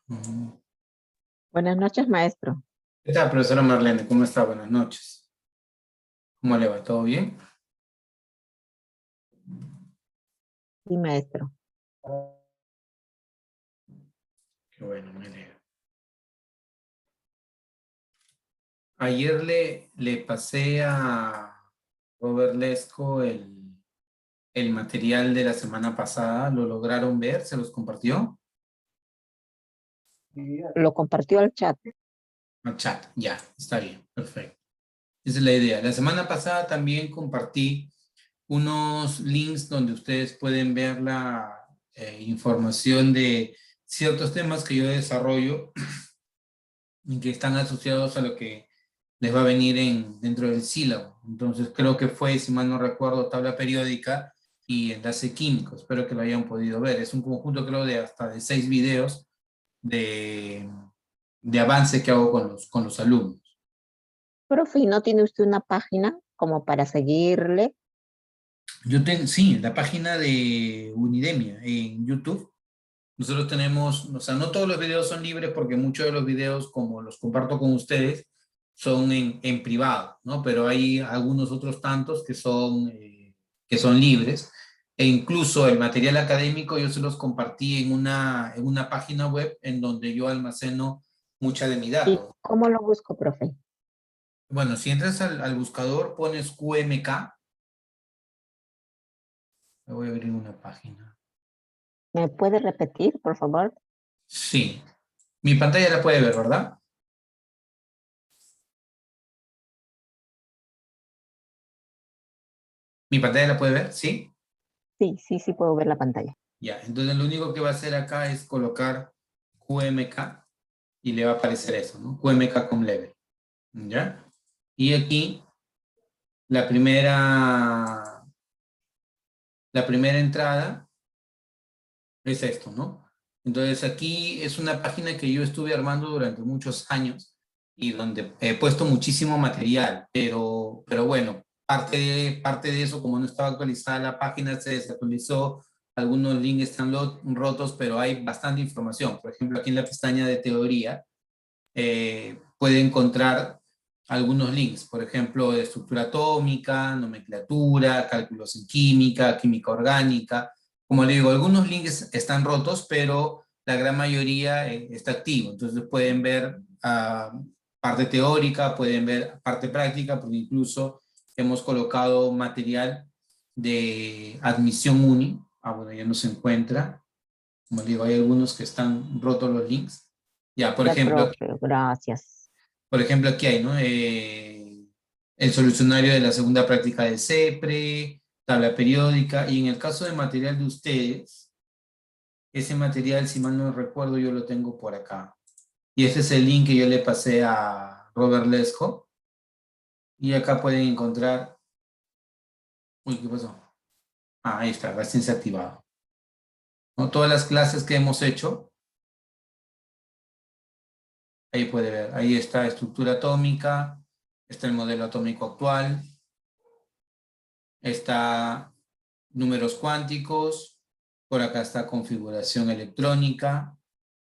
Ujú. Buenas noches, maestro. ¿Qué tal, profesora Marlene? ¿Cómo está? Buenas noches. ¿Cómo le va? ¿Todo bien? Sí, maestro. Qué bueno, me alegro. Ayer le pasé a Robert Lesco el material de la semana pasada. ¿Lo lograron ver? ¿Se los compartió? Lo compartió al chat. Al chat. Ya, está bien. Perfecto. Esa es la idea. La semana pasada también compartí unos links donde ustedes pueden ver la información de ciertos temas que yo desarrollo y que están asociados a lo que les va a venir dentro del sílabo. Entonces creo que fue, si mal no recuerdo, tabla periódica y enlace químico. Espero que lo hayan podido ver. Es un conjunto, creo, de hasta de 6 videos de, de avance que hago con los alumnos. Profe, ¿y no tiene usted una página como para seguirle? Yo tengo, sí, la página de Unidemia en YouTube. Nosotros tenemos, o sea, no todos los videos son libres porque muchos de los videos, como los comparto con ustedes, son en privado, ¿no? Pero hay algunos otros tantos que son libres. E incluso el material académico yo se los compartí en una página web en donde yo almaceno mucha de mi ¿Y datos. cómo lo busco, profe? Bueno, si entras al buscador, pones QMK, me voy a abrir una página. ¿Me puede repetir, por favor? Sí, mi pantalla la puede ver, ¿verdad? Mi pantalla la puede ver, ¿sí? Sí, sí, sí puedo ver la pantalla. Ya, entonces lo único que va a hacer acá es colocar QMK y le va a aparecer eso, ¿no? QMK con level, ¿ya? Y aquí la primera, la primera entrada es esto, ¿no? Entonces aquí es una página que yo estuve armando durante muchos años y donde he puesto muchísimo material, pero bueno, parte de eso, como no estaba actualizada la página, se desactualizó, algunos links están rotos, pero hay bastante información. Por ejemplo, aquí en la pestaña de teoría puede encontrar algunos links, por ejemplo, de estructura atómica, nomenclatura, cálculos en química, química orgánica. Como le digo, algunos links están rotos, pero la gran mayoría está activo. Entonces pueden ver parte teórica, pueden ver parte práctica, porque incluso hemos colocado material de admisión uni. Ah, bueno, ya no se encuentra. Como le digo, hay algunos que están rotos los links. Ya, Ya, profe, gracias. por ejemplo, aquí hay, ¿no? El solucionario de la segunda práctica del CEPRE, tabla periódica, y en el caso del material de ustedes, ese material, si mal no recuerdo, yo lo tengo por acá. Y ese es el link que yo le pasé a Robert Lesco, y acá pueden encontrar, uy, ¿qué pasó? Ah, ahí está, recién se ha activado. ¿No? Todas las clases que hemos hecho, ahí puede ver, ahí está estructura atómica, está el modelo atómico actual, está números cuánticos, por acá está configuración electrónica,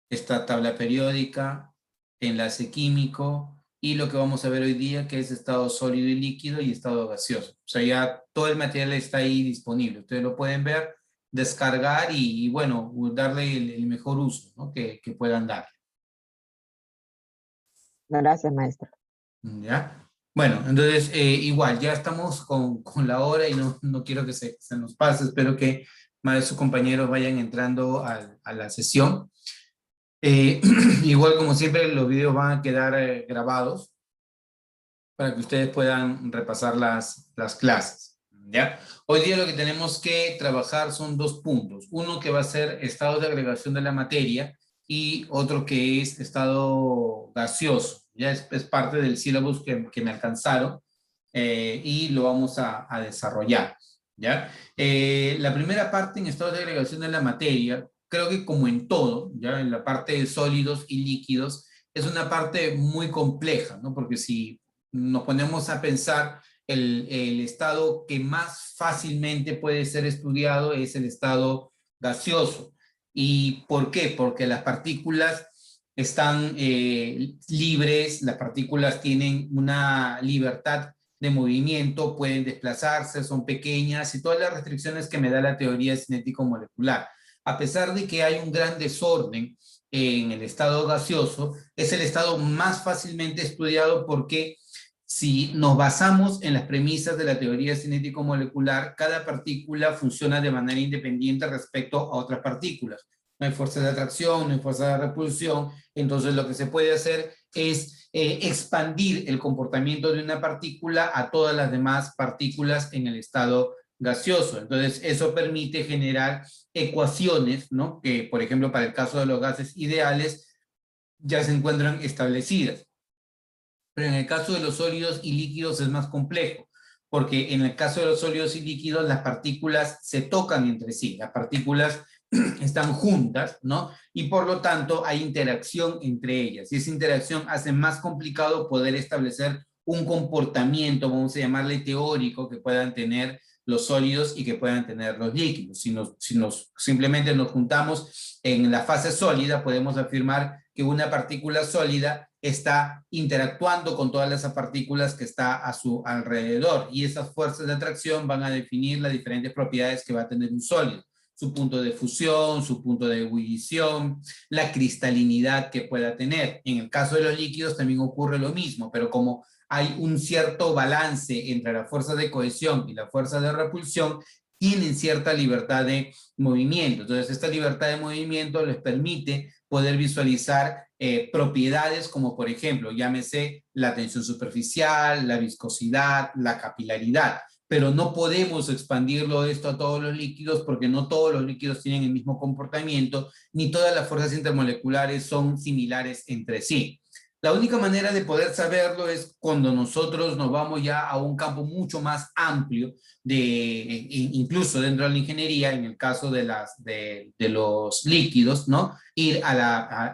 está tabla periódica, enlace químico y lo que vamos a ver hoy día que es estado sólido y líquido y estado gaseoso. O sea, ya todo el material está ahí disponible. Ustedes lo pueden ver, descargar y bueno, darle el mejor uso, ¿no? Que puedan dar. Gracias, maestro. ¿Ya? Bueno, entonces igual, ya estamos con la hora y no quiero que se nos pase, espero que más de sus compañeros vayan entrando a la sesión. Igual como siempre, los videos van a quedar grabados para que ustedes puedan repasar las clases. ¿Ya? Hoy día lo que tenemos que trabajar son dos puntos. Uno que va a ser estado de agregación de la materia y otro que es estado gaseoso. Ya es parte del sílabus que me alcanzaron y lo vamos a desarrollar. ¿Ya? La primera parte en estado de agregación de la materia, creo que como en todo, ya en la parte de sólidos y líquidos, es una parte muy compleja, ¿no? Porque si nos ponemos a pensar, el estado que más fácilmente puede ser estudiado es el estado gaseoso. ¿Y por qué? Porque las partículas están libres, las partículas tienen una libertad de movimiento, pueden desplazarse, son pequeñas y todas las restricciones que me da la teoría cinético-molecular. A pesar de que hay un gran desorden en el estado gaseoso, es el estado más fácilmente estudiado porque si nos basamos en las premisas de la teoría cinético-molecular, cada partícula funciona de manera independiente respecto a otras partículas. No hay fuerza de atracción, no hay fuerza de repulsión, entonces lo que se puede hacer es expandir el comportamiento de una partícula a todas las demás partículas en el estado gaseoso. Entonces eso permite generar ecuaciones, ¿no? Que por ejemplo para el caso de los gases ideales ya se encuentran establecidas. Pero en el caso de los sólidos y líquidos es más complejo, porque en el caso de los sólidos y líquidos las partículas se tocan entre sí, las partículas están juntas, ¿no? Y por lo tanto hay interacción entre ellas, y esa interacción hace más complicado poder establecer un comportamiento, vamos a llamarle teórico, que puedan tener los sólidos y que puedan tener los líquidos. Si simplemente nos juntamos en la fase sólida, podemos afirmar que una partícula sólida está interactuando con todas esas partículas que está a su alrededor, y esas fuerzas de atracción van a definir las diferentes propiedades que va a tener un sólido, su punto de fusión, su punto de ebullición, la cristalinidad que pueda tener. En el caso de los líquidos también ocurre lo mismo, pero como hay un cierto balance entre la fuerza de cohesión y la fuerza de repulsión, tienen cierta libertad de movimiento. Entonces, esta libertad de movimiento les permite poder visualizar propiedades como, por ejemplo, llámese la tensión superficial, la viscosidad, la capilaridad, pero no podemos expandirlo esto a todos los líquidos porque no todos los líquidos tienen el mismo comportamiento, ni todas las fuerzas intermoleculares son similares entre sí. La única manera de poder saberlo es cuando nosotros nos vamos ya a un campo mucho más amplio, incluso dentro de la ingeniería, en el caso de los líquidos, ¿no? Ir a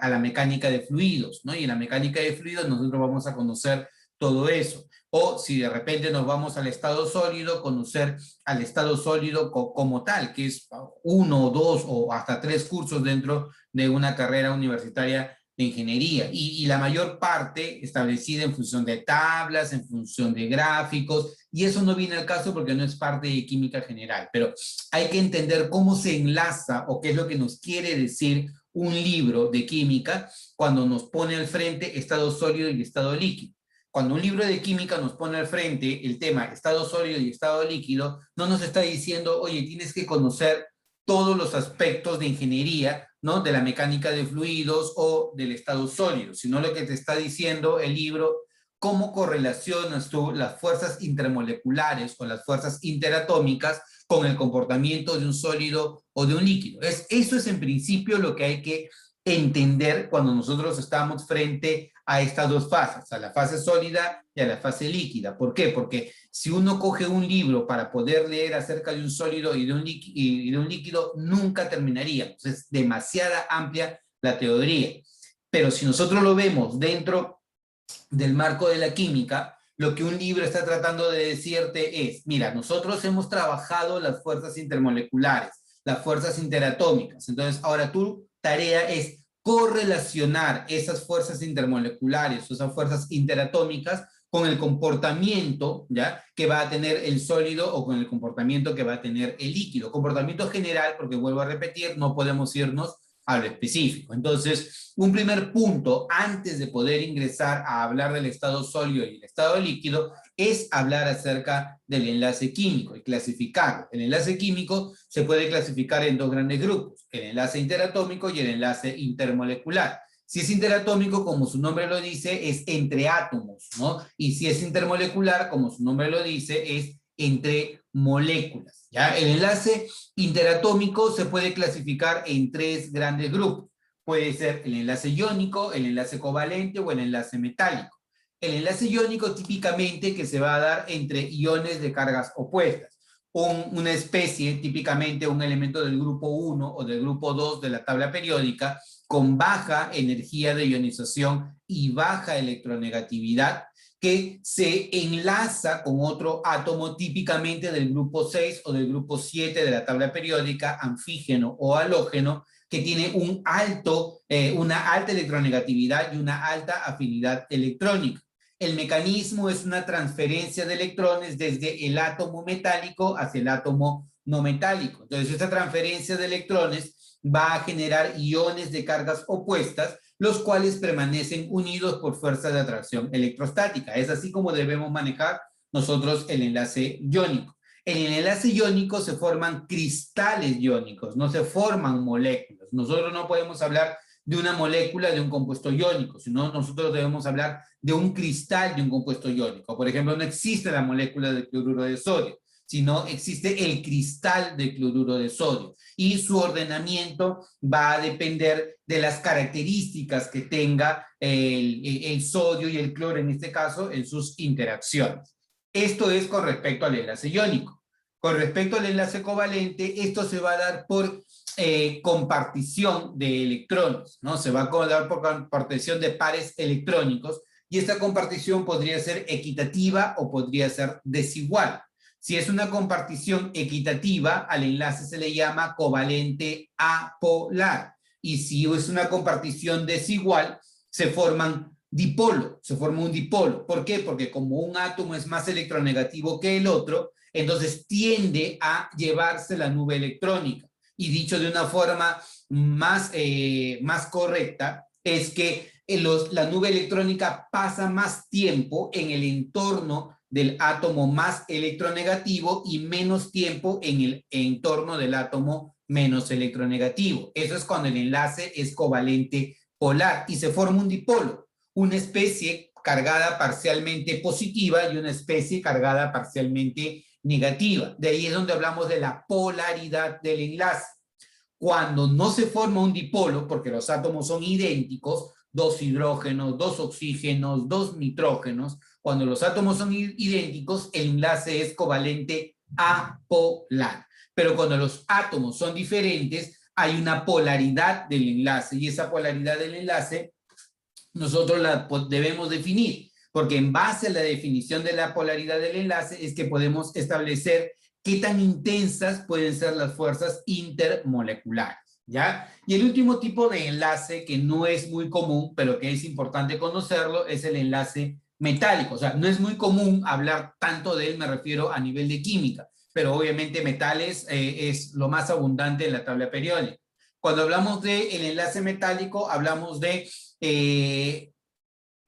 la mecánica de fluidos, ¿no? Y en la mecánica de fluidos nosotros vamos a conocer todo eso. O si de repente nos vamos al estado sólido, conocer al estado sólido como tal, que es uno, dos o hasta 3 cursos dentro de una carrera universitaria de ingeniería, y la mayor parte establecida en función de tablas, en función de gráficos, y eso no viene al caso porque no es parte de química general, pero hay que entender cómo se enlaza o qué es lo que nos quiere decir un libro de química cuando nos pone al frente estado sólido y estado líquido. Cuando un libro de química nos pone al frente el tema estado sólido y estado líquido, no nos está diciendo, oye, tienes que conocer todos los aspectos de ingeniería, ¿no? De la mecánica de fluidos o del estado sólido, sino lo que te está diciendo el libro, cómo correlacionas tú las fuerzas intermoleculares o las fuerzas interatómicas con el comportamiento de un sólido o de un líquido. Eso es en principio lo que hay que entender cuando nosotros estamos frente a estas dos fases, a la fase sólida y a la fase líquida. ¿Por qué? Porque si uno coge un libro para poder leer acerca de un sólido y de un líquido, nunca terminaríamos. Es demasiada amplia la teoría. Pero si nosotros lo vemos dentro del marco de la química, lo que un libro está tratando de decirte es, mira, nosotros hemos trabajado las fuerzas intermoleculares, las fuerzas interatómicas. Entonces, ahora tu tarea es correlacionar esas fuerzas intermoleculares o esas fuerzas interatómicas con el comportamiento, ¿ya?, que va a tener el sólido o con el comportamiento que va a tener el líquido. Comportamiento general, porque vuelvo a repetir, no podemos irnos a lo específico. Entonces, un primer punto antes de poder ingresar a hablar del estado sólido y el estado líquido es hablar acerca del enlace químico y clasificarlo. El enlace químico se puede clasificar en 2 grandes grupos, el enlace interatómico y el enlace intermolecular. Si es interatómico, como su nombre lo dice, es entre átomos, ¿no? Y si es intermolecular, como su nombre lo dice, es entre moléculas, ¿ya? El enlace interatómico se puede clasificar en 3 grandes grupos. Puede ser el enlace iónico, el enlace covalente o el enlace metálico. El enlace iónico típicamente que se va a dar entre iones de cargas opuestas. Una especie, típicamente un elemento del grupo 1 o del grupo 2 de la tabla periódica, con baja energía de ionización y baja electronegatividad, que se enlaza con otro átomo típicamente del grupo 6 o del grupo 7 de la tabla periódica, anfígeno o halógeno, que tiene una alta electronegatividad y una alta afinidad electrónica. El mecanismo es una transferencia de electrones desde el átomo metálico hacia el átomo no metálico. Entonces, esta transferencia de electrones va a generar iones de cargas opuestas, los cuales permanecen unidos por fuerza de atracción electrostática. Es así como debemos manejar nosotros el enlace iónico. En el enlace iónico se forman cristales iónicos, no se forman moléculas. Nosotros no podemos hablar de una molécula de un compuesto iónico, sino nosotros debemos hablar de un cristal de un compuesto iónico. Por ejemplo, no existe la molécula de cloruro de sodio, sino existe el cristal de cloruro de sodio. Y su ordenamiento va a depender de las características que tenga el sodio y el cloro, en este caso, en sus interacciones. Esto es con respecto al enlace iónico. Con respecto al enlace covalente, esto se va a dar por compartición de electrones, ¿no? Se va a dar por compartición de pares electrónicos, y esta compartición podría ser equitativa o podría ser desigual. Si es una compartición equitativa, al enlace se le llama covalente apolar, y si es una compartición desigual, se forma un dipolo. ¿Por qué? Porque como un átomo es más electronegativo que el otro, entonces tiende a llevarse la nube electrónica. Y dicho de una forma más correcta, es que la nube electrónica pasa más tiempo en el entorno del átomo más electronegativo y menos tiempo en el entorno del átomo menos electronegativo. Eso es cuando el enlace es covalente polar y se forma un dipolo, una especie cargada parcialmente positiva y una especie cargada parcialmente negativa. De ahí es donde hablamos de la polaridad del enlace. Cuando no se forma un dipolo, porque los átomos son idénticos, 2 hidrógenos, 2 oxígenos, 2 nitrógenos, cuando los átomos son idénticos, el enlace es covalente apolar. Pero cuando los átomos son diferentes, hay una polaridad del enlace, y esa polaridad del enlace nosotros la debemos definir, porque en base a la definición de la polaridad del enlace es que podemos establecer qué tan intensas pueden ser las fuerzas intermoleculares, ¿ya? Y el último tipo de enlace que no es muy común, pero que es importante conocerlo, es el enlace metálico. O sea, no es muy común hablar tanto de él, me refiero a nivel de química, pero obviamente metales es lo más abundante en la tabla periódica. Cuando hablamos del enlace metálico, hablamos de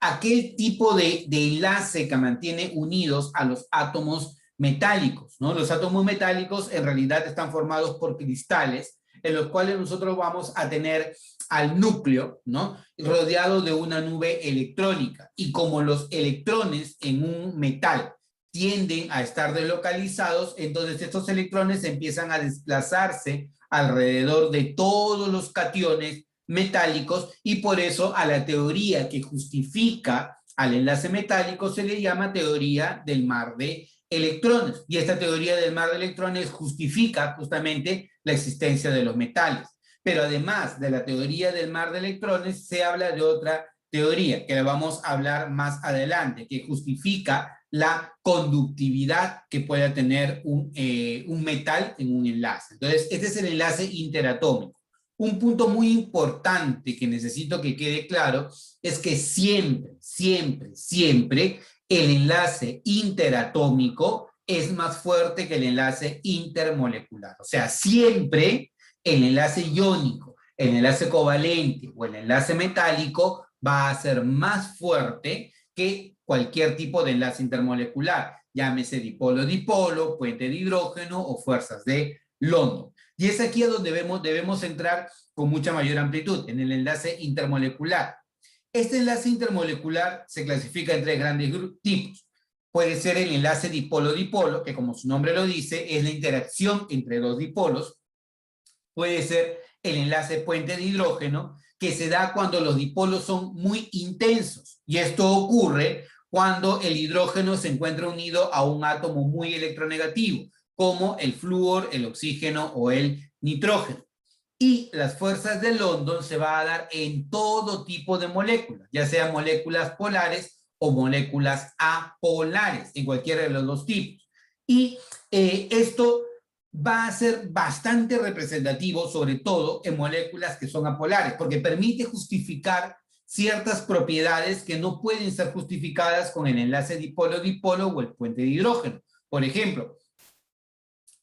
aquel tipo de enlace que mantiene unidos a los átomos metálicos, ¿no? Los átomos metálicos en realidad están formados por cristales, en los cuales nosotros vamos a tener al núcleo, ¿no? Rodeado de una nube electrónica. Y como los electrones en un metal tienden a estar deslocalizados, entonces estos electrones empiezan a desplazarse alrededor de todos los cationes metálicos, y por eso a la teoría que justifica al enlace metálico se le llama teoría del mar de electrones. Y esta teoría del mar de electrones justifica justamente la existencia de los metales. Pero además de la teoría del mar de electrones, se habla de otra teoría que la vamos a hablar más adelante, que justifica la conductividad que pueda tener un metal en un enlace. Entonces, este es el enlace interatómico. Un punto muy importante que necesito que quede claro es que siempre, siempre, siempre el enlace interatómico es más fuerte que el enlace intermolecular. O sea, siempre el enlace iónico, el enlace covalente o el enlace metálico va a ser más fuerte que cualquier tipo de enlace intermolecular, llámese dipolo-dipolo, puente de hidrógeno o fuerzas de London. Y es aquí a donde debemos entrar con mucha mayor amplitud, en el enlace intermolecular. Este enlace intermolecular se clasifica en 3 grandes tipos. Puede ser el enlace dipolo-dipolo, que como su nombre lo dice, es la interacción entre 2 dipolos. Puede ser el enlace puente de hidrógeno, que se da cuando los dipolos son muy intensos. Y esto ocurre cuando el hidrógeno se encuentra unido a un átomo muy electronegativo, como el flúor, el oxígeno o el nitrógeno. Y las fuerzas de London se va a dar en todo tipo de moléculas, ya sean moléculas polares o moléculas apolares, en cualquiera de los 2 tipos. Y esto va a ser bastante representativo, sobre todo en moléculas que son apolares, porque permite justificar ciertas propiedades que no pueden ser justificadas con el enlace dipolo-dipolo o el puente de hidrógeno. Por ejemplo,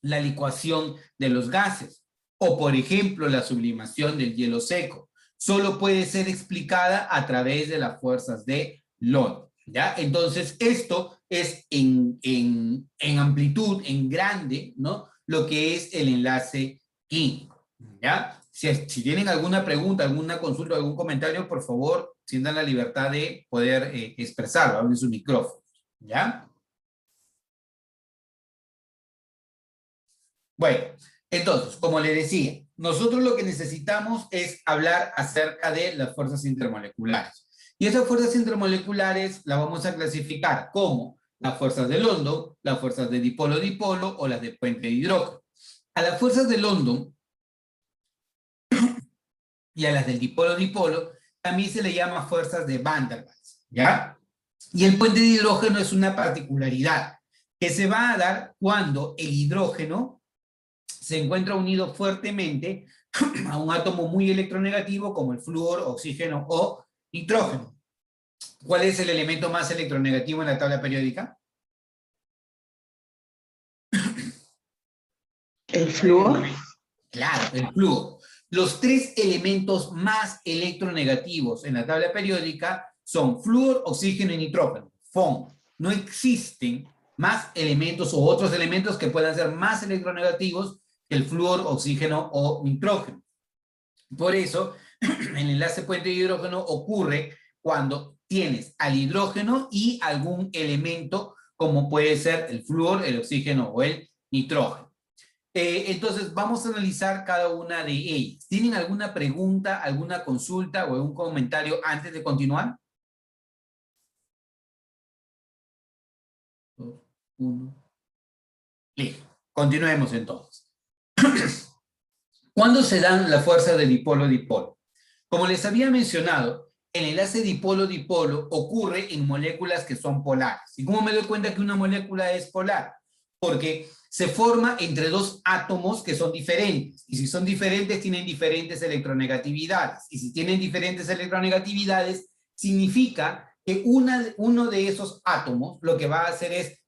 la licuación de los gases o, por ejemplo, la sublimación del hielo seco. Solo puede ser explicada a través de las fuerzas de London, ¿ya? Entonces, esto es en amplitud, en grande, ¿no? Lo que es el enlace químico, ¿ya? Si tienen alguna pregunta, alguna consulta, algún comentario, por favor, sientan la libertad de poder expresarlo, abren su micrófono, ¿ya? Bueno, entonces, como le decía, nosotros lo que necesitamos es hablar acerca de las fuerzas intermoleculares. Y esas fuerzas intermoleculares las vamos a clasificar como las fuerzas de London, las fuerzas de dipolo-dipolo o las de puente de hidrógeno. A las fuerzas de London y a las del dipolo-dipolo también se le llama fuerzas de Van der Waals, ¿ya? Y el puente de hidrógeno es una particularidad que se va a dar cuando el hidrógeno se encuentra unido fuertemente a un átomo muy electronegativo como el flúor, oxígeno o nitrógeno. ¿Cuál es el elemento más electronegativo en la tabla periódica? ¿El flúor? Claro, el flúor. Los tres elementos más electronegativos en la tabla periódica son flúor, oxígeno y nitrógeno. FON. No existen más elementos o otros elementos que puedan ser más electronegativos que el flúor, oxígeno o nitrógeno. Por eso, el enlace puente de hidrógeno ocurre cuando tienes al hidrógeno y algún elemento como puede ser el flúor, el oxígeno o el nitrógeno. Entonces, vamos a analizar cada una de ellas. ¿Tienen alguna pregunta, alguna consulta o algún comentario antes de continuar? 2, 1. Listo. Continuemos entonces. ¿Cuándo se dan las fuerzas de dipolo-dipolo? Como les había mencionado, el enlace dipolo-dipolo ocurre en moléculas que son polares. ¿Y cómo me doy cuenta que una molécula es polar? Porque se forma entre dos átomos que son diferentes. Y si son diferentes, tienen diferentes electronegatividades. Y si tienen diferentes electronegatividades, significa que uno de esos átomos lo que va a hacer es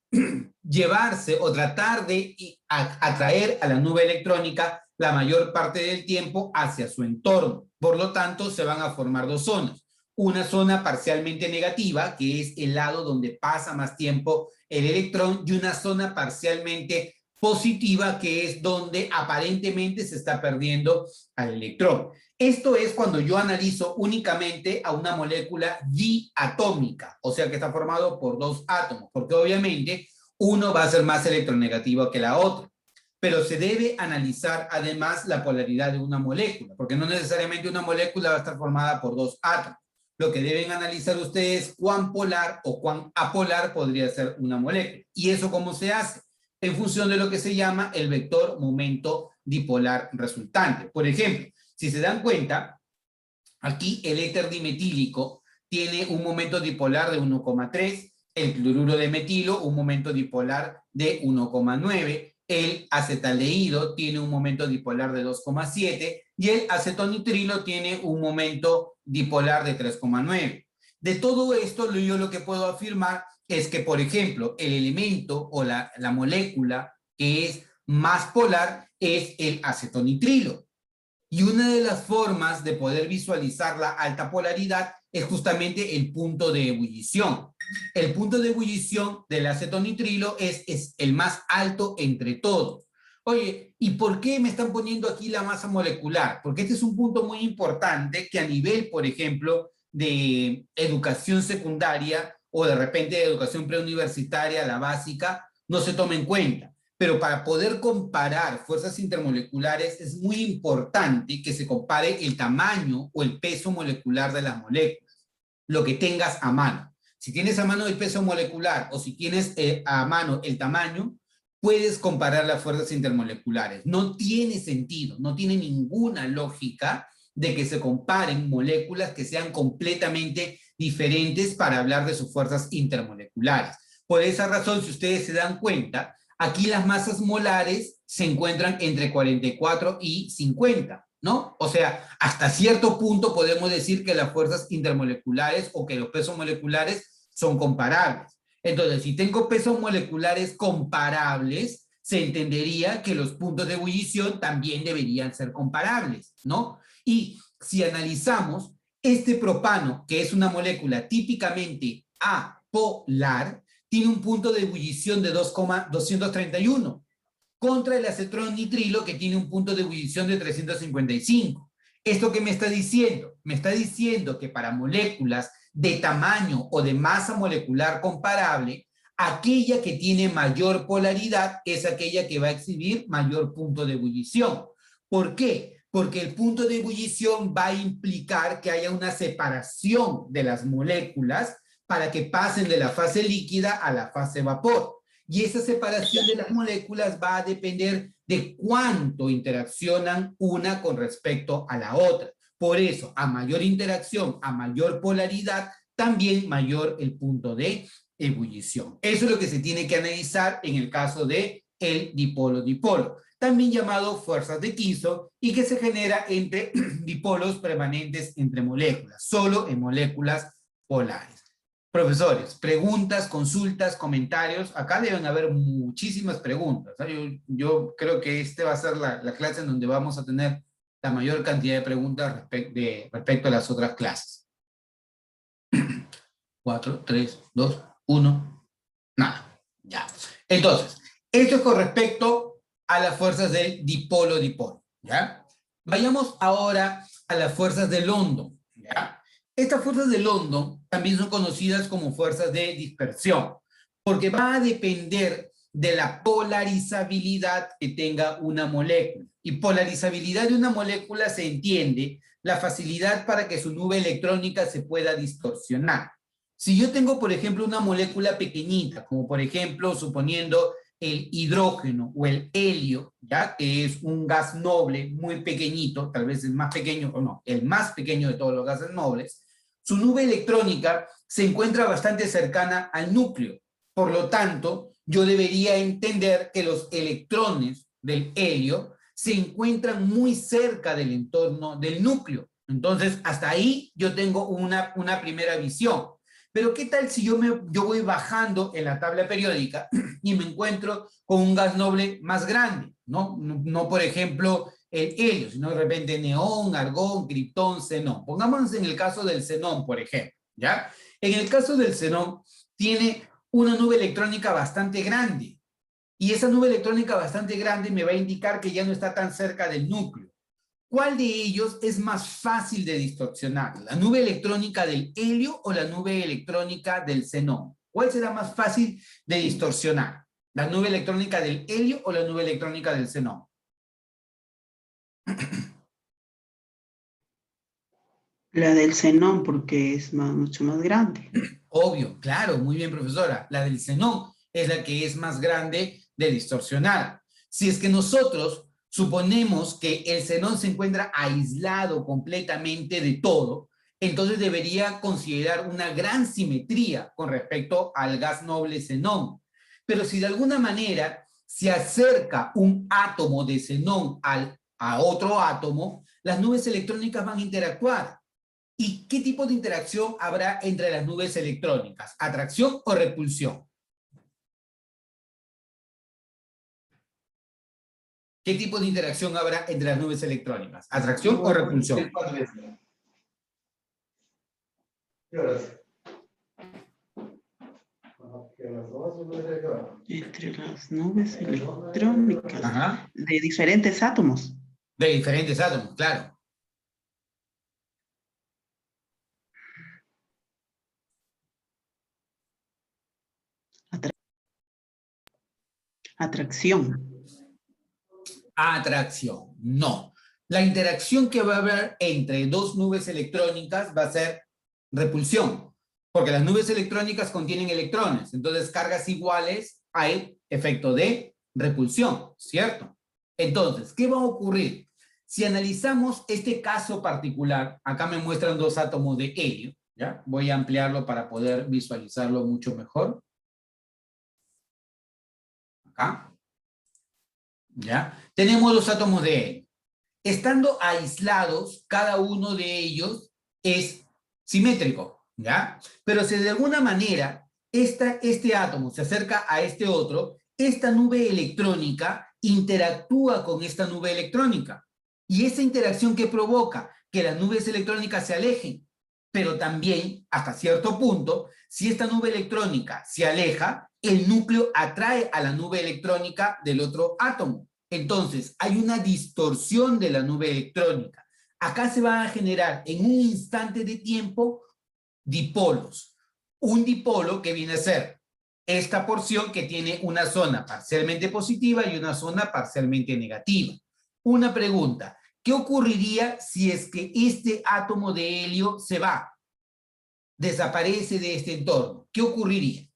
llevarse o tratar de atraer a la nube electrónica la mayor parte del tiempo hacia su entorno. Por lo tanto, se van a formar dos zonas. Una zona parcialmente negativa, que es el lado donde pasa más tiempo el electrón, y una zona parcialmente positiva, que es donde aparentemente se está perdiendo al electrón. Esto es cuando yo analizo únicamente a una molécula diatómica, o sea que está formado por dos átomos, porque obviamente uno va a ser más electronegativo que la otra. Pero se debe analizar además la polaridad de una molécula, porque no necesariamente una molécula va a estar formada por dos átomos. Lo que deben analizar ustedes es cuán polar o cuán apolar podría ser una molécula. ¿Y eso cómo se hace? En función de lo que se llama el vector momento dipolar resultante. Por ejemplo, si se dan cuenta, aquí el éter dimetílico tiene un momento dipolar de 1,3, el cloruro de metilo un momento dipolar de 1,9, el acetaldehído tiene un momento dipolar de 2,7 y el acetonitrilo tiene un momento dipolar de 3,9. De todo esto, yo lo que puedo afirmar es que, por ejemplo, el elemento o la molécula que es más polar es el acetonitrilo. Y una de las formas de poder visualizar la alta polaridad es justamente el punto de ebullición. El punto de ebullición del acetonitrilo es el más alto entre todos. Oye, ¿y por qué me están poniendo aquí la masa molecular? Porque este es un punto muy importante que a nivel, por ejemplo, de educación secundaria o de repente de educación preuniversitaria, la básica, no se toma en cuenta. Pero para poder comparar fuerzas intermoleculares es muy importante que se compare el tamaño o el peso molecular de las moléculas, lo que tengas a mano. Si tienes a mano el peso molecular o si tienes a mano el tamaño, puedes comparar las fuerzas intermoleculares. No tiene sentido, no tiene ninguna lógica de que se comparen moléculas que sean completamente diferentes para hablar de sus fuerzas intermoleculares. Por esa razón, si ustedes se dan cuenta, Aquí las masas molares se encuentran entre 44 y 50, ¿no? O sea, hasta cierto punto podemos decir que las fuerzas intermoleculares o que los pesos moleculares son comparables. Entonces, si tengo pesos moleculares comparables, se entendería que los puntos de ebullición también deberían ser comparables, ¿no? Y si analizamos este propano, que es una molécula típicamente apolar, tiene un punto de ebullición de 2,231 contra el acetron nitrilo que tiene un punto de ebullición de 355. ¿Esto qué me está diciendo? Me está diciendo que para moléculas de tamaño o de masa molecular comparable, aquella que tiene mayor polaridad es aquella que va a exhibir mayor punto de ebullición. ¿Por qué? Porque el punto de ebullición va a implicar que haya una separación de las moléculas para que pasen de la fase líquida a la fase vapor. Y esa separación de las moléculas va a depender de cuánto interaccionan una con respecto a la otra. Por eso, a mayor interacción, a mayor polaridad, también mayor el punto de ebullición. Eso es lo que se tiene que analizar en el caso de el dipolo-dipolo, también llamado fuerzas de Kinston, y que se genera entre dipolos permanentes entre moléculas, solo en moléculas polares. Profesores, preguntas, consultas, comentarios. Acá deben haber muchísimas preguntas. Yo creo que este va a ser la clase en donde vamos a tener la mayor cantidad de preguntas respecto a las otras clases. 4, 3, 2, 1. Nada. Ya. Entonces, esto es con respecto a las fuerzas del dipolo-dipolo. ¿Ya? Vayamos ahora a las fuerzas de London. ¿Ya? Estas fuerzas de London también son conocidas como fuerzas de dispersión, porque va a depender de la polarizabilidad que tenga una molécula. Y polarizabilidad de una molécula se entiende la facilidad para que su nube electrónica se pueda distorsionar. Si yo tengo, por ejemplo, una molécula pequeñita, como por ejemplo, suponiendo el hidrógeno o el helio, ¿ya? Que es un gas noble muy pequeñito, tal vez el más pequeño, o no, el más pequeño de todos los gases nobles, su nube electrónica se encuentra bastante cercana al núcleo. Por lo tanto, yo debería entender que los electrones del helio se encuentran muy cerca del entorno del núcleo. Entonces, hasta ahí yo tengo una primera visión. Pero ¿qué tal si yo voy bajando en la tabla periódica y me encuentro con un gas noble más grande? No por ejemplo, el helio, sino de repente neón, argón, criptón, xenón. Pongámonos en el caso del xenón, por ejemplo, ¿ya? En el caso del xenón, tiene una nube electrónica bastante grande. Y esa nube electrónica bastante grande me va a indicar que ya no está tan cerca del núcleo. ¿Cuál de ellos es más fácil de distorsionar? ¿La nube electrónica del helio o la nube electrónica del xenón? ¿Cuál será más fácil de distorsionar? ¿La nube electrónica del helio o la nube electrónica del xenón? La del xenón, porque es mucho más grande. Obvio, claro, muy bien, profesora. La del xenón es la que es más grande de distorsionar. Si es que nosotros suponemos que el xenón se encuentra aislado completamente de todo, entonces debería considerar una gran simetría con respecto al gas noble xenón. Pero si de alguna manera se acerca un átomo de xenón a otro átomo, las nubes electrónicas van a interactuar. ¿Y qué tipo de interacción habrá entre las nubes electrónicas? ¿Atracción o repulsión? ¿Qué tipo de interacción habrá entre las nubes electrónicas? ¿Atracción o repulsión? Entre las nubes electrónicas. Ajá. De diferentes átomos. De diferentes átomos, claro. Atracción. Atracción, no. La interacción que va a haber entre dos nubes electrónicas va a ser repulsión, porque las nubes electrónicas contienen electrones, entonces cargas iguales hay efecto de repulsión, ¿cierto? Entonces, ¿qué va a ocurrir? Si analizamos este caso particular, acá me muestran dos átomos de helio, ¿ya? Voy a ampliarlo para poder visualizarlo mucho mejor. Acá. ¿Ya? Tenemos los átomos de helio. Estando aislados, cada uno de ellos es simétrico, ¿ya? Pero si de alguna manera este átomo se acerca a este otro, esta nube electrónica interactúa con esta nube electrónica. Y esa interacción que provoca que las nubes electrónicas se alejen, pero también, hasta cierto punto, si esta nube electrónica se aleja, el núcleo atrae a la nube electrónica del otro átomo. Entonces, hay una distorsión de la nube electrónica. Acá se van a generar en un instante de tiempo dipolos. Un dipolo que viene a ser esta porción que tiene una zona parcialmente positiva y una zona parcialmente negativa. Una pregunta, ¿qué ocurriría si es que este átomo de helio se va? Desaparece de este entorno. ¿Qué ocurriría?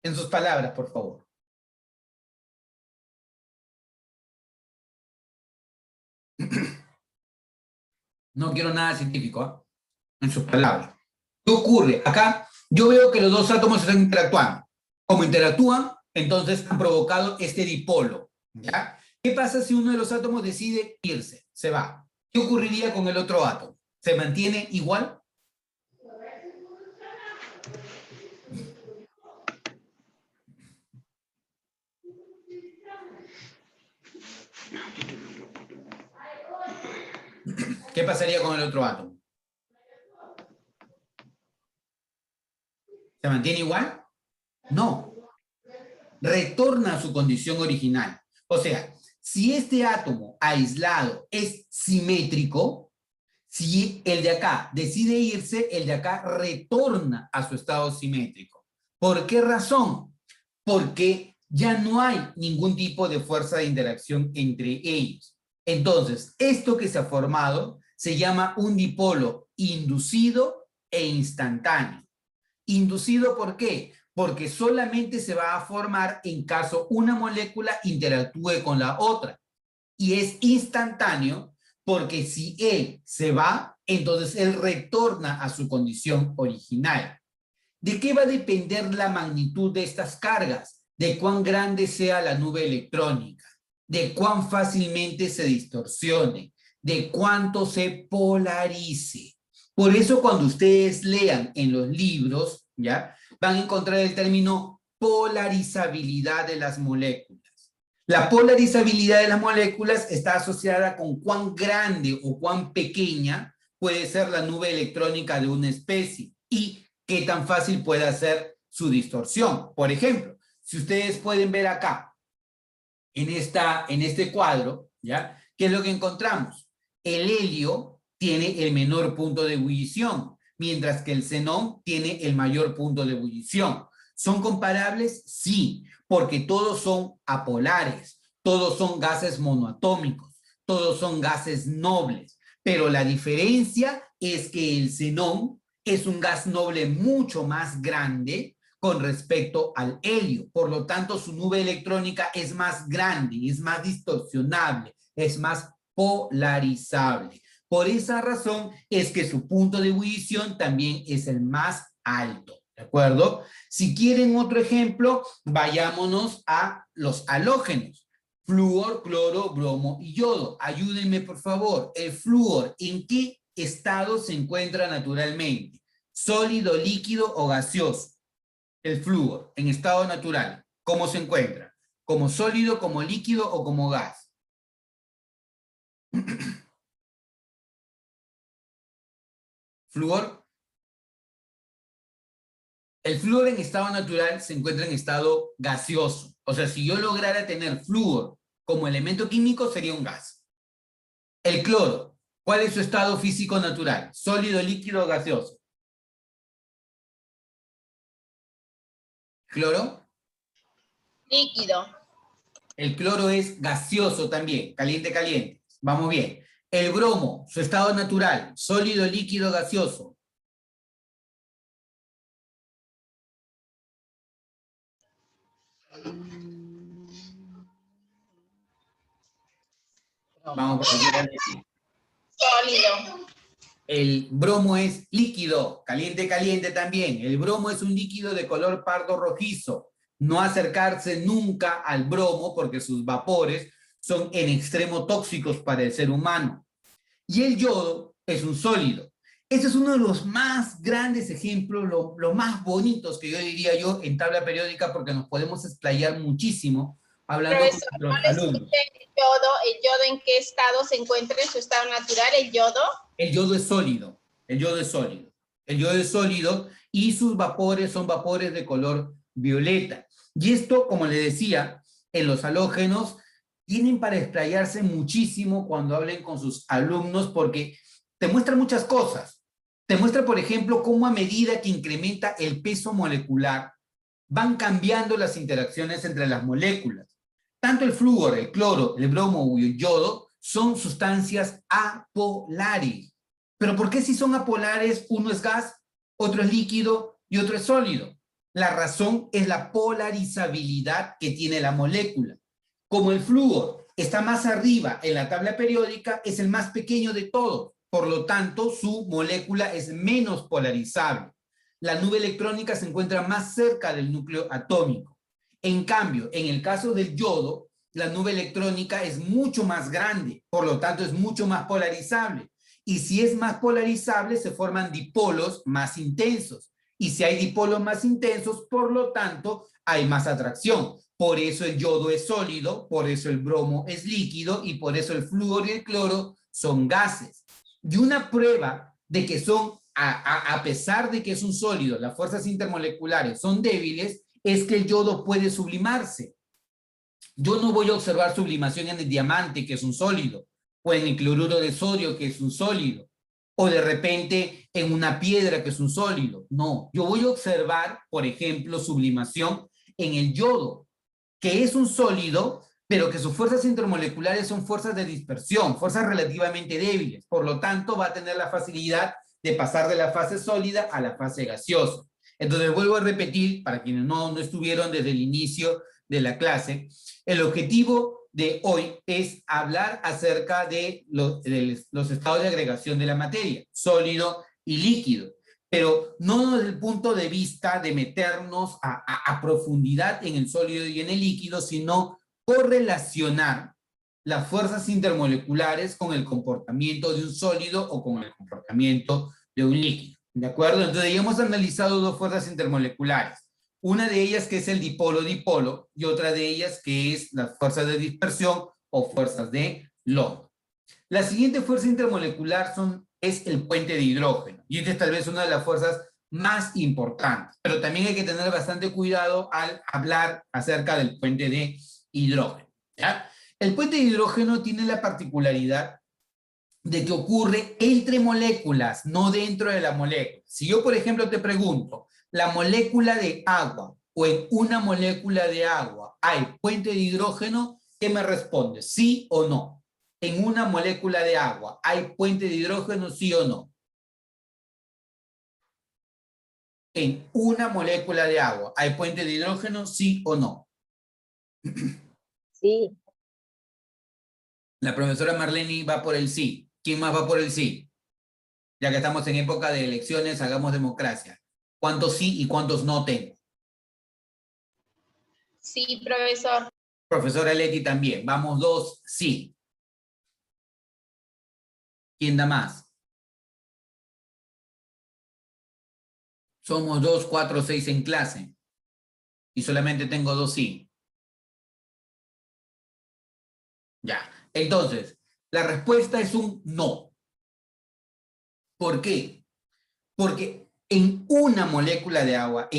En sus palabras, por favor. No quiero nada científico, ¿eh? En sus palabras. ¿Qué ocurre? Acá yo veo que los dos átomos están interactuando. Como interactúan, entonces han provocado este dipolo, ¿ya? ¿Qué pasa si uno de los átomos decide irse? Se va. ¿Qué ocurriría con el otro átomo? ¿Se mantiene igual? ¿Qué pasaría con el otro átomo? ¿Se mantiene igual? No. Retorna a su condición original. O sea, si este átomo aislado es simétrico, si el de acá decide irse, el de acá retorna a su estado simétrico. ¿Por qué razón? Porque ya no hay ningún tipo de fuerza de interacción entre ellos. Entonces, esto que se ha formado se llama un dipolo inducido e instantáneo. ¿Inducido por qué? Porque solamente se va a formar en caso una molécula interactúe con la otra. Y es instantáneo porque si él se va, entonces él retorna a su condición original. ¿De qué va a depender la magnitud de estas cargas? De cuán grande sea la nube electrónica, de cuán fácilmente se distorsione, de cuánto se polarice. Por eso cuando ustedes lean en los libros, ¿ya? Van a encontrar el término polarizabilidad de las moléculas. La polarizabilidad de las moléculas está asociada con cuán grande o cuán pequeña puede ser la nube electrónica de una especie y qué tan fácil puede ser su distorsión. Por ejemplo, si ustedes pueden ver acá, en este cuadro, ¿ya? ¿Qué es lo que encontramos? El helio tiene el menor punto de ebullición, mientras que el xenón tiene el mayor punto de ebullición. ¿Son comparables? Sí, porque todos son apolares, todos son gases monoatómicos, todos son gases nobles, pero la diferencia es que el xenón es un gas noble mucho más grande con respecto al helio. Por lo tanto, su nube electrónica es más grande, es más distorsionable, es más polarizable. Por esa razón es que su punto de ebullición también es el más alto, ¿de acuerdo? Si quieren otro ejemplo, vayámonos a los halógenos. Flúor, cloro, bromo y yodo. Ayúdenme, por favor. El flúor, ¿en qué estado se encuentra naturalmente? ¿Sólido, líquido o gaseoso? El flúor, en estado natural, ¿cómo se encuentra? ¿Como sólido, como líquido o como gas? Flúor. El flúor en estado natural se encuentra en estado gaseoso. O sea, si yo lograra tener flúor como elemento químico, sería un gas. El cloro, ¿cuál es su estado físico natural? ¿Sólido, líquido o gaseoso? ¿Cloro? Líquido. El cloro es gaseoso también, caliente, caliente. Vamos bien. El bromo, su estado natural, sólido, líquido, gaseoso. Vamos por aquí. Sólido. El bromo es líquido, caliente, caliente también. El bromo es un líquido de color pardo rojizo. No acercarse nunca al bromo porque sus vapores son en extremo tóxicos para el ser humano. Y el yodo es un sólido. Ese es uno de los más grandes ejemplos, los más bonitos que yo diría yo en tabla periódica, porque nos podemos explayar muchísimo hablando Profesor, con no nuestros le alumnos. escuché el yodo en qué estado se encuentra en su estado natural, el yodo. El yodo es sólido, el yodo es sólido. El yodo es sólido y sus vapores son vapores de color violeta. Y esto, como le decía, en los halógenos tienen para explayarse muchísimo cuando hablen con sus alumnos porque te muestra muchas cosas. Te muestra, por ejemplo, cómo a medida que incrementa el peso molecular, van cambiando las interacciones entre las moléculas. Tanto el flúor, el cloro, el bromo y el yodo son sustancias apolares. ¿Pero por qué si son apolares uno es gas, otro es líquido y otro es sólido? La razón es la polarizabilidad que tiene la molécula. Como el flúor está más arriba en la tabla periódica, es el más pequeño de todos. Por lo tanto, su molécula es menos polarizable. La nube electrónica se encuentra más cerca del núcleo atómico. En cambio, en el caso del yodo, la nube electrónica es mucho más grande, por lo tanto es mucho más polarizable. Y si es más polarizable, se forman dipolos más intensos. Y si hay dipolos más intensos, por lo tanto, hay más atracción. Por eso el yodo es sólido, por eso el bromo es líquido y por eso el flúor y el cloro son gases. Y una prueba de que son, a pesar de que es un sólido, las fuerzas intermoleculares son débiles, es que el yodo puede sublimarse. Yo no voy a observar sublimación en el diamante, que es un sólido, o en el cloruro de sodio, que es un sólido, o de repente en una piedra, que es un sólido. No, yo voy a observar, por ejemplo, sublimación en el yodo, que es un sólido, pero que sus fuerzas intermoleculares son fuerzas de dispersión, fuerzas relativamente débiles. Por lo tanto, va a tener la facilidad de pasar de la fase sólida a la fase gaseosa. Entonces, vuelvo a repetir, para quienes no estuvieron desde el inicio de la clase, el objetivo de hoy es hablar acerca de los estados de agregación de la materia, sólido y líquido, pero no desde el punto de vista de meternos a profundidad en el sólido y en el líquido, sino correlacionar las fuerzas intermoleculares con el comportamiento de un sólido o con el comportamiento de un líquido. ¿De acuerdo? Entonces ya hemos analizado dos fuerzas intermoleculares. Una de ellas que es el dipolo-dipolo y otra de ellas que es las fuerzas de dispersión o fuerzas de London. La siguiente fuerza intermolecular es el puente de hidrógeno. Y esta es tal vez una de las fuerzas más importantes. Pero también hay que tener bastante cuidado al hablar acerca del puente de hidrógeno. ¿Ya? El puente de hidrógeno tiene la particularidad de que ocurre entre moléculas, no dentro de la molécula. Si yo, por ejemplo, te pregunto, ¿la molécula de agua o en una molécula de agua hay puente de hidrógeno? ¿Qué me responde? ¿Sí o no? En una molécula de agua, ¿hay puente de hidrógeno, sí o no? En una molécula de agua, ¿hay puente de hidrógeno, sí o no? Sí, La profesora Marlene va por el sí. ¿Quién más va por el sí? Ya que estamos en época de elecciones, hagamos democracia. ¿Cuántos sí y cuántos no tengo? Sí, profesor. Profesora Leti también. Vamos dos, sí. ¿Quién da más? Somos 2, 4, 6 en clase. Y solamente tengo dos sí. Ya. Entonces, la respuesta es un no. ¿Por qué? Porque en una molécula de agua,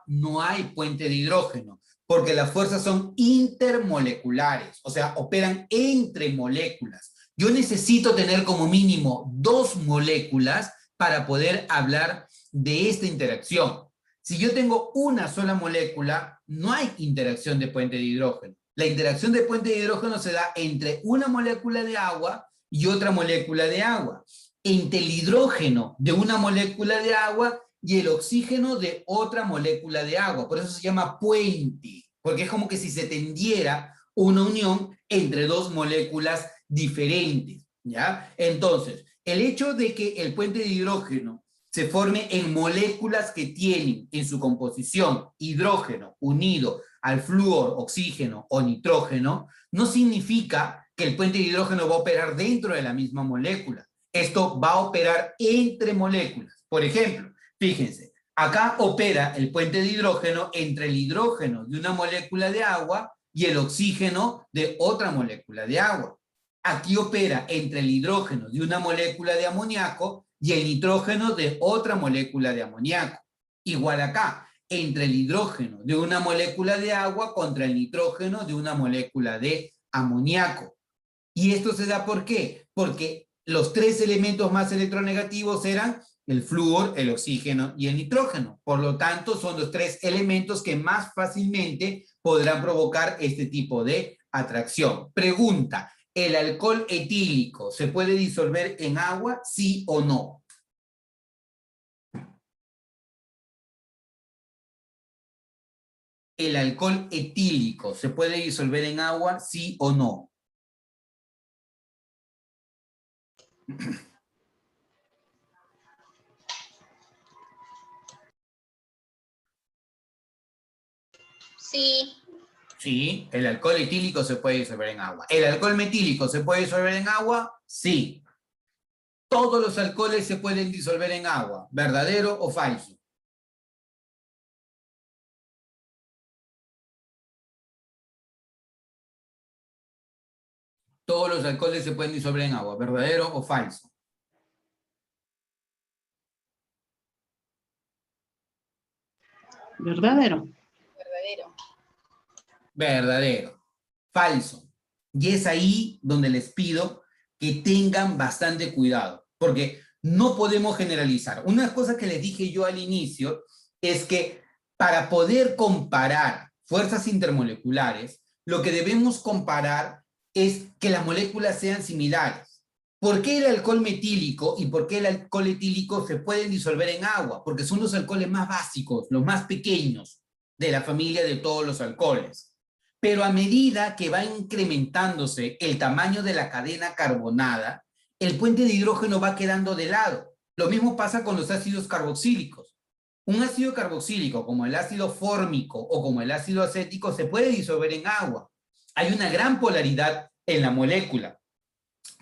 no hay puente de hidrógeno, porque las fuerzas son intermoleculares, o sea, operan entre moléculas. Yo necesito tener como mínimo 2 moléculas para poder hablar de esta interacción. Si yo tengo una sola molécula, no hay interacción de puente de hidrógeno. La interacción de puente de hidrógeno se da entre una molécula de agua y otra molécula de agua, entre el hidrógeno de una molécula de agua y el oxígeno de otra molécula de agua. Por eso se llama puente, porque es como que si se tendiera una unión entre dos moléculas diferentes, ¿ya? Entonces, el hecho de que el puente de hidrógeno se forme en moléculas que tienen en su composición hidrógeno unido al flúor, oxígeno o nitrógeno, no significa que el puente de hidrógeno va a operar dentro de la misma molécula. Esto va a operar entre moléculas. Por ejemplo, fíjense, acá opera el puente de hidrógeno entre el hidrógeno de una molécula de agua y el oxígeno de otra molécula de agua. Aquí opera entre el hidrógeno de una molécula de amoníaco y el nitrógeno de otra molécula de amoníaco. Igual acá, entre el hidrógeno de una molécula de agua contra el nitrógeno de una molécula de amoníaco. ¿Y esto se da por qué? Porque los tres elementos más electronegativos eran el flúor, el oxígeno y el nitrógeno. Por lo tanto, son los tres elementos que más fácilmente podrán provocar este tipo de atracción. Pregunta, ¿el alcohol etílico se puede disolver en agua, sí o no? ¿El alcohol etílico se puede disolver en agua, sí o no? Sí. Sí, el alcohol etílico se puede disolver en agua. ¿El alcohol metílico se puede disolver en agua? Sí. Todos los alcoholes se pueden disolver en agua, ¿verdadero o falso? Todos los alcoholes se pueden disolver en agua, ¿verdadero o falso? ¿Verdadero? Verdadero. Verdadero. Falso. Y es ahí donde les pido que tengan bastante cuidado, porque no podemos generalizar. Una cosa que les dije yo al inicio es que para poder comparar fuerzas intermoleculares, lo que debemos comparar es que las moléculas sean similares. ¿Por qué el alcohol metílico y por qué el alcohol etílico se pueden disolver en agua? Porque son los alcoholes más básicos, los más pequeños de la familia de todos los alcoholes. Pero a medida que va incrementándose el tamaño de la cadena carbonada, el puente de hidrógeno va quedando de lado. Lo mismo pasa con los ácidos carboxílicos. Un ácido carboxílico, como el ácido fórmico o como el ácido acético, se puede disolver en agua. Hay una gran polaridad en la molécula,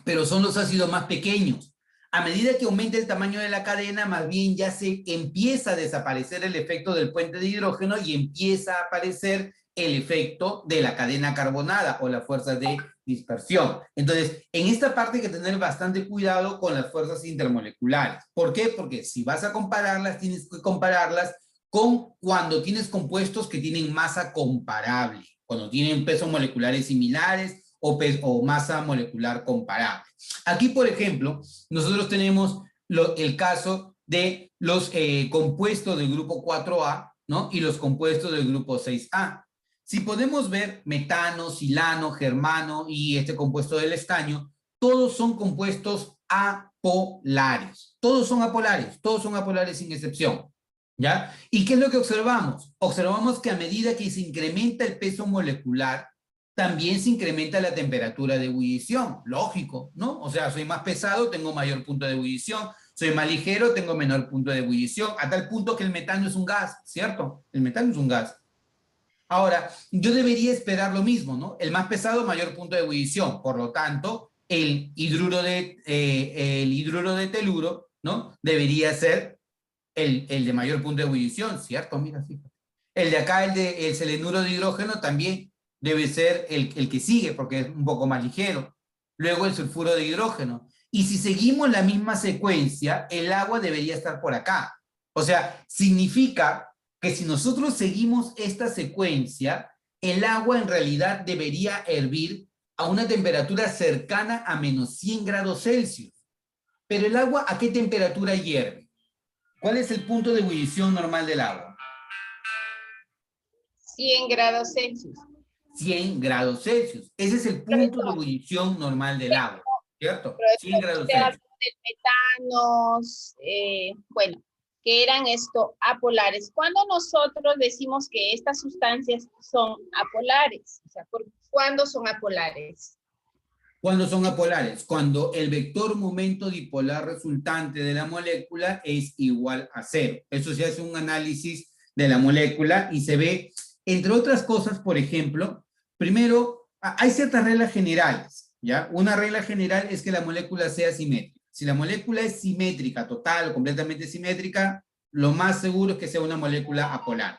pero son los ácidos más pequeños. A medida que aumenta el tamaño de la cadena, más bien ya se empieza a desaparecer el efecto del puente de hidrógeno y empieza a aparecer el efecto de la cadena carbonada o la fuerza de dispersión. Entonces, en esta parte hay que tener bastante cuidado con las fuerzas intermoleculares. ¿Por qué? Porque si vas a compararlas, tienes que compararlas con cuando tienes compuestos que tienen masa comparable, cuando tienen pesos moleculares similares o masa molecular comparable. Aquí, por ejemplo, nosotros tenemos el caso de los compuestos del grupo 4A, ¿no? Y los compuestos del grupo 6A. Si podemos ver metano, silano, germano y este compuesto del estaño, todos son compuestos apolares. Todos son apolares sin excepción. ¿Ya? ¿Y qué es lo que observamos? Observamos que a medida que se incrementa el peso molecular, también se incrementa la temperatura de ebullición. Lógico, ¿no? O sea, soy más pesado, tengo mayor punto de ebullición. Soy más ligero, tengo menor punto de ebullición, a tal punto que el metano es un gas, ¿cierto? El metano es un gas. Ahora, yo debería esperar lo mismo, ¿no? El más pesado, mayor punto de ebullición. Por lo tanto, el hidruro de teluro, ¿no? Debería ser el de mayor punto de ebullición, ¿cierto? Mira, fíjate. El de acá, el selenuro de hidrógeno, también debe ser el que sigue, porque es un poco más ligero. Luego el sulfuro de hidrógeno. Y si seguimos la misma secuencia, el agua debería estar por acá. O sea, significa que si nosotros seguimos esta secuencia, el agua en realidad debería hervir a una temperatura cercana a menos 100 grados Celsius. Pero el agua, ¿a qué temperatura hierve? ¿Cuál es el punto de ebullición normal del agua? 100 grados Celsius. 100 grados Celsius. Ese es el punto de ebullición normal del agua, ¿cierto? 100 grados Usted habló Celsius. de metanos, bueno, que eran apolares. ¿Cuándo nosotros decimos que estas sustancias son apolares? O sea, ¿cuándo son apolares? ¿Cuándo son apolares? Cuando el vector momento dipolar resultante de la molécula es igual a 0. Eso se hace un análisis de la molécula y se ve, entre otras cosas, por ejemplo, primero, hay ciertas reglas generales, ¿ya? Una regla general es que la molécula sea simétrica. Si la molécula es simétrica, total o completamente simétrica, lo más seguro es que sea una molécula apolar.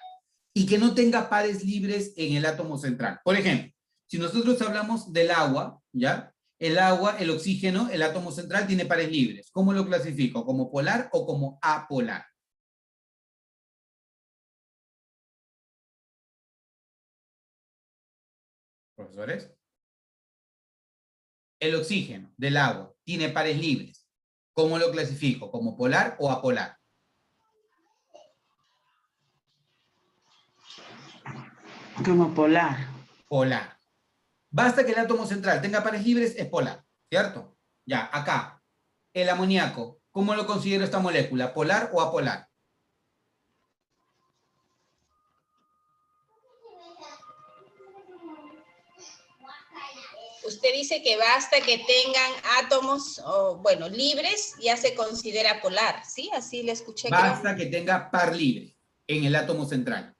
Y que no tenga pares libres en el átomo central. Por ejemplo, si nosotros hablamos del agua, ¿ya? El agua, el oxígeno, el átomo central tiene pares libres. ¿Cómo lo clasifico? ¿Como polar o como apolar? Profesores. El oxígeno del agua tiene pares libres. ¿Cómo lo clasifico? ¿Como polar o apolar? Como polar. Polar. Basta que el átomo central tenga pares libres, es polar, ¿cierto? Ya, acá, el amoníaco, ¿cómo lo considero esta molécula? ¿Polar o apolar? Usted dice que basta que tengan átomos, bueno, libres, ya se considera polar, ¿sí? Así le escuché. Basta que tenga par libre en el átomo central.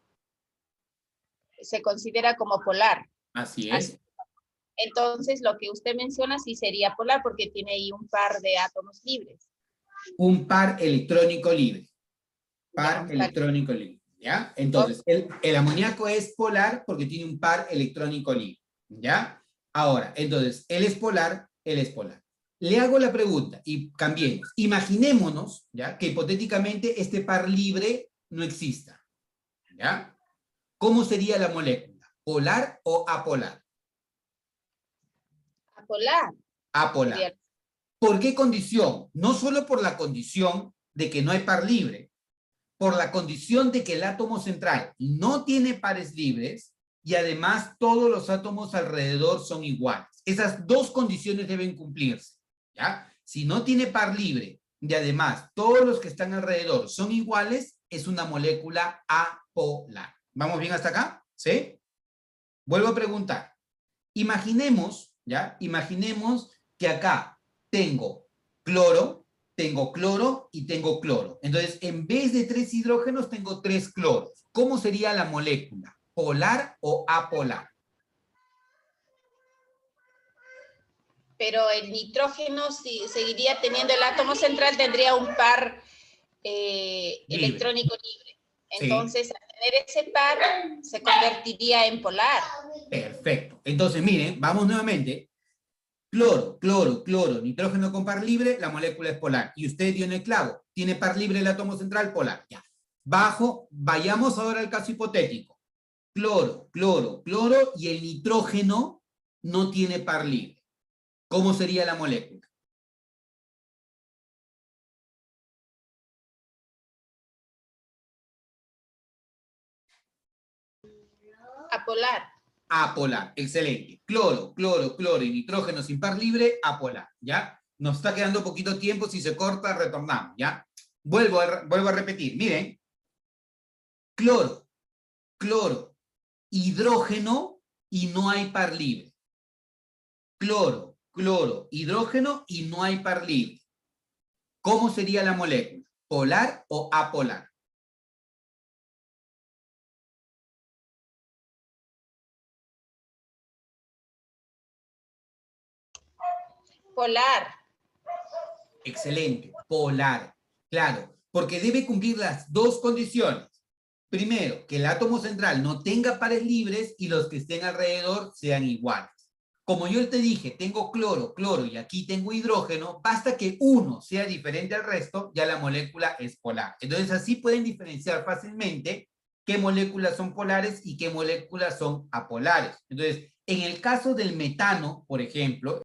Se considera como polar. Así es. Entonces, lo que usted menciona sí sería polar porque tiene ahí un par de átomos libres. Un par electrónico libre. Par Ya, electrónico libre. ¿Ya? Entonces, el amoníaco es polar porque tiene un par electrónico libre. ¿Ya? Ahora, entonces, él es polar, él es polar. Le hago la pregunta y cambiemos. Imaginémonos, ¿ya? Que hipotéticamente este par libre no exista. ¿Ya? ¿Cómo sería la molécula? ¿Polar o apolar? Apolar. Apolar. Sería... ¿Por qué condición? No solo por la condición de que no hay par libre, por la condición de que el átomo central no tiene pares libres y además todos los átomos alrededor son iguales. Esas dos condiciones deben cumplirse, ¿ya? Si no tiene par libre y además todos los que están alrededor son iguales, es una molécula apolar. ¿Vamos bien hasta acá? ¿Sí? Vuelvo a preguntar. Imaginemos, ¿ya? Imaginemos que acá tengo cloro y tengo cloro. Entonces, en vez de 3 hidrógenos, tengo 3 cloros. ¿Cómo sería la molécula? ¿Polar o apolar? Pero el nitrógeno, si seguiría teniendo el átomo central, tendría un par electrónico libre. Entonces, al tener ese par, se convertiría en polar. Perfecto. Entonces, miren, vamos nuevamente. Cloro, cloro, cloro, nitrógeno con par libre, la molécula es polar. Y usted dio en el clavo. ¿Tiene par libre el átomo central? Polar. Ya. Vayamos ahora al caso hipotético. Cloro, cloro, cloro y el nitrógeno no tiene par libre. ¿Cómo sería la molécula? Apolar. Apolar, excelente. Cloro, cloro, cloro y nitrógeno sin par libre, apolar, ¿ya? Nos está quedando poquito tiempo, si se corta, retornamos, ¿ya? Vuelvo a repetir, miren. Cloro, cloro, hidrógeno y no hay par libre. Cloro, cloro, hidrógeno y no hay par libre. ¿Cómo sería la molécula? ¿Polar o apolar? Polar. Excelente, polar. Claro, porque debe cumplir las dos condiciones. Primero, que el átomo central no tenga pares libres y los que estén alrededor sean iguales. Como yo te dije, tengo cloro, cloro y aquí tengo hidrógeno, basta que uno sea diferente al resto, ya la molécula es polar. Entonces así pueden diferenciar fácilmente qué moléculas son polares y qué moléculas son apolares. Entonces, en el caso del metano, por ejemplo,